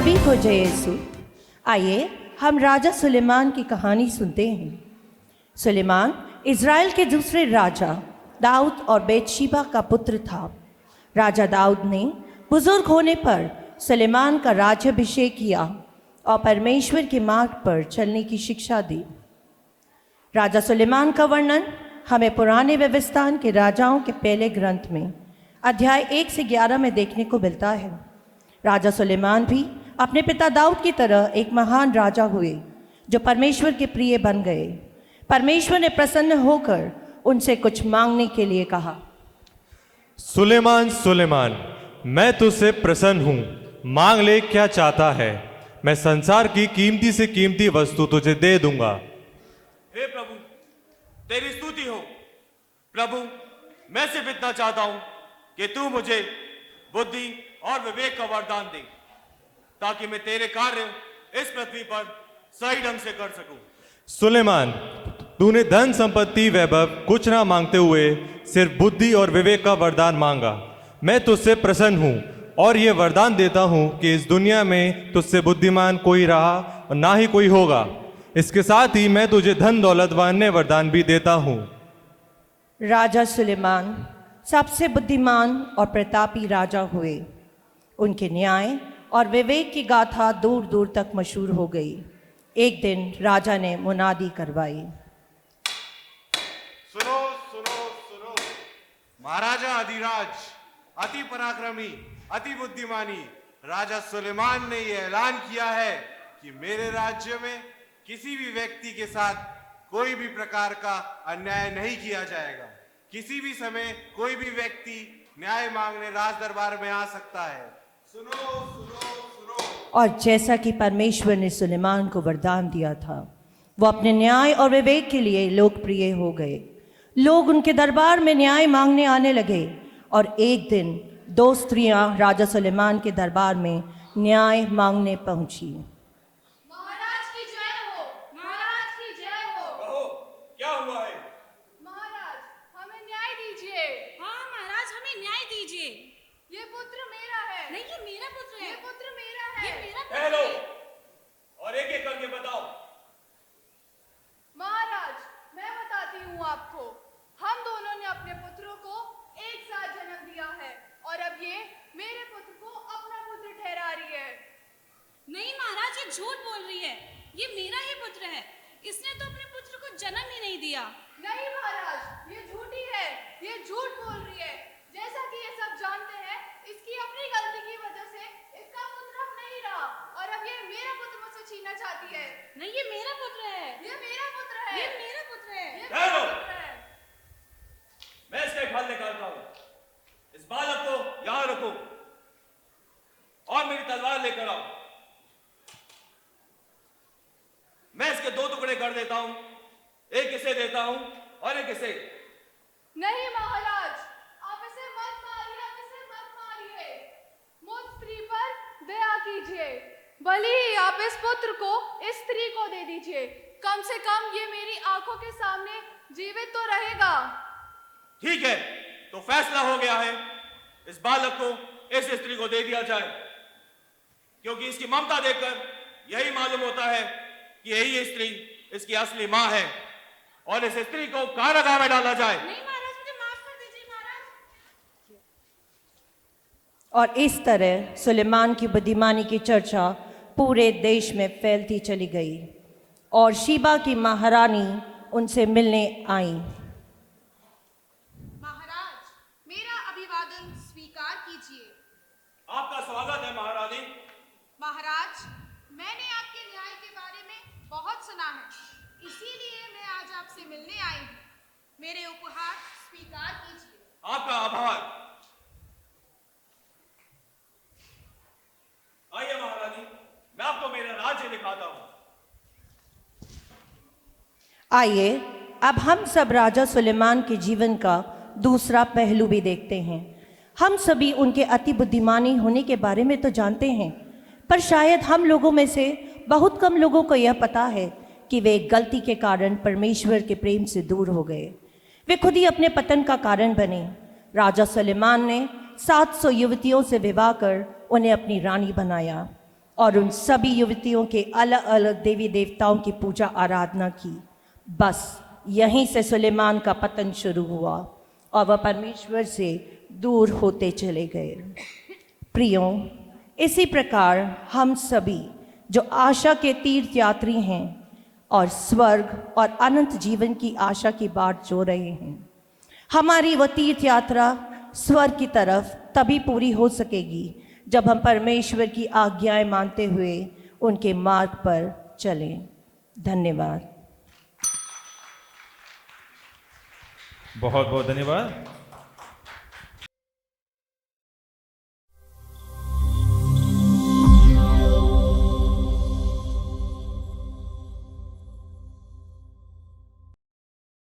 सभी को जय यीशु। आइए हम राजा सुलेमान की कहानी सुनते हैं। सुलेमान इज़राइल के दूसरे राजा दाऊद और बेतशीबा का पुत्र था। राजा दाऊद ने बुजुर्ग होने पर सुलेमान का राज्याभिषेक किया और परमेश्वर के मार्ग पर चलने की शिक्षा दी। राजा सुलेमान का वर्णन हमें पुराने व्यवस्थान के राजाओं के पहले ग्रंथ में अध्याय 1 से 11 में देखने को मिलता है। राजा सुलेमान भी अपने पिता दाऊद की तरह एक महान राजा हुए जो परमेश्वर के प्रिय बन गए। परमेश्वर ने प्रसन्न होकर उनसे कुछ मांगने के लिए कहा। सुलेमान, सुलेमान, मैं तुझसे प्रसन्न हूँ, मांग ले क्या चाहता है, मैं संसार की कीमती से कीमती वस्तु तुझे दे दूंगा। हे प्रभु, तेरी स्तुति हो। प्रभु, मैं सिर्फ इतना चाहता हूं कि तू मुझे बुद्धि और विवेक का वरदान दे ताकि मैं तेरे कार्य इस पृथ्वी पर सही ढंग से कर सकूं। सुलेमान, तूने धन संपत्ति वैभव कुछ ना मांगते हुए सिर्फ बुद्धि और विवेक का वरदान मांगा। मैं तुझसे प्रसन्न हूँ और ये वरदान देता हूँ कि इस दुनिया में तुझसे बुद्धिमान कोई रहा और ना ही कोई होगा। इसके साथ ही मैं तुझे धन दौलत व अन्य वरदान भी देता हूँ। राजा सुलेमान सबसे बुद्धिमान और प्रतापी राजा हुए। उनके न्याय और विवेक की गाथा दूर दूर तक मशहूर हो गई। एक दिन राजा ने मुनादी करवाई। सुनो सुनो सुनो, महाराजा अधिराज, अति पराक्रमी, अति बुद्धिमानी राजा सुलेमान ने यह ऐलान किया है कि मेरे राज्य में किसी भी व्यक्ति के साथ कोई भी प्रकार का अन्याय नहीं किया जाएगा। किसी भी समय कोई भी व्यक्ति न्याय मांगने राज दरबार में आ सकता है। सुनो सुनो सुनो। और जैसा कि परमेश्वर ने सुलेमान को वरदान दिया था, वो अपने न्याय और विवेक के लिए लोकप्रिय हो गए। लोग उनके दरबार में न्याय मांगने आने लगे और एक दिन 2 स्त्रियां राजा सुलेमान के दरबार में न्याय मांगने पहुंची। महाराज की जय हो, महाराज की जय हो। कहो, क्या हुआ है? महाराज, हमें न्याय दीजिए। हाँ महाराज, हमें न्याय दीजिए। ये पुत्र मेरा है। नहीं, ये मेरा पुत्र है। ये पुत्र मेरा है। ये मेरा कह पुत्र लो है। और एक एक करके बताओ। महाराज, मैं बताती हूँ आपको। हम दोनों ने अपने पुत्रों को एक साथ जन्म दिया है और अब ये मेरे पुत्र को अपना पुत्र ठहरा रही है। नहीं महाराज, ये झूठ बोल रही है। ये मेरा ही पुत्र है। इसने तो अपने पुत्र को जन्म ही नहीं दिया। नहीं महाराज, ये झूठी है। ये झूठ बोल रही है। जैसा कि ये सब जानते हैं, इसकी अपनी गलती की वजह से इसका पुत्र अब नहीं रहा और अब ये मेरा पुत्र मुझसे छीनना चाहती है। नहीं, ये मेरा पुत्र है। ये मेरा पुत्र है। ये मेरा पुत्र है। ये कह मेरा लो। पुत्र है। मैं इसका एक हल निकालता हूं। इस बालक को यहां रखो और मेरी तलवार लेकर आओ। मैं इसके 2 टुकड़े कर देता हूं, एक इसे देता हूं और एक इसे। नहीं महाराज, आप इसे मत मारिए, आप इसे मत मारिए। मुझ स्त्री पर दया कीजिए। भले ही आप इस पुत्र को इस स्त्री को दे दीजिए। कम से कम ये मेरी आंखों के सामने जीवित तो रहेगा। ठीक है, तो फैसला हो गया है। इस बालक को इस स्त्री को दे दिया जाए, क्योंकि इसकी ममता देखकर यही मालूम होता है कि यही स्त्री इसकी असली मां है और इस स्त्री को कारागार में डाला जाए। नहीं महाराज, मुझे माफ कर दीजिए महाराज। और इस तरह सुलेमान की बुद्धिमानी की चर्चा पूरे देश में फैलती चली गई और शीबा की महारानी उनसे मिलने आई। महाराज, मेरा अभिवादन स्वीकार कीजिए। आपका स्वागत है महारानी। महाराज, मैंने आपके न्याय के बारे में बहुत सुना है, इसीलिए मैं आज आपसे मिलने आई हूँ। मेरे उपहार स्वीकार कीजिए। आपका आभार। आइए महारानी, मैं आपको मेरा राज्य दिखाता हूं। आइए अब हम सब राजा सुलेमान के जीवन का दूसरा पहलू भी देखते हैं। हम सभी उनके अति बुद्धिमानी होने के बारे में तो जानते हैं, पर शायद हम लोगों में से बहुत कम लोगों को यह पता है कि वे गलती के कारण परमेश्वर के प्रेम से दूर हो गए। वे खुद ही अपने पतन का कारण बने। राजा सुलेमान ने 700 युवतियों से विवाह कर उन्हें अपनी रानी बनाया और उन सभी युवतियों के अलग अलग देवी देवताओं की पूजा आराधना की। बस यहीं से सुलेमान का पतन शुरू हुआ और वह परमेश्वर से दूर होते चले गए। प्रियों, इसी प्रकार हम सभी जो आशा के तीर्थ यात्री हैं और स्वर्ग और अनंत जीवन की आशा की बाट जो रहे हैं, हमारी वह तीर्थ यात्रा स्वर्ग की तरफ तभी पूरी हो सकेगी जब हम परमेश्वर की आज्ञाएं मानते हुए उनके मार्ग पर चलें। धन्यवाद। बहुत बहुत धन्यवाद।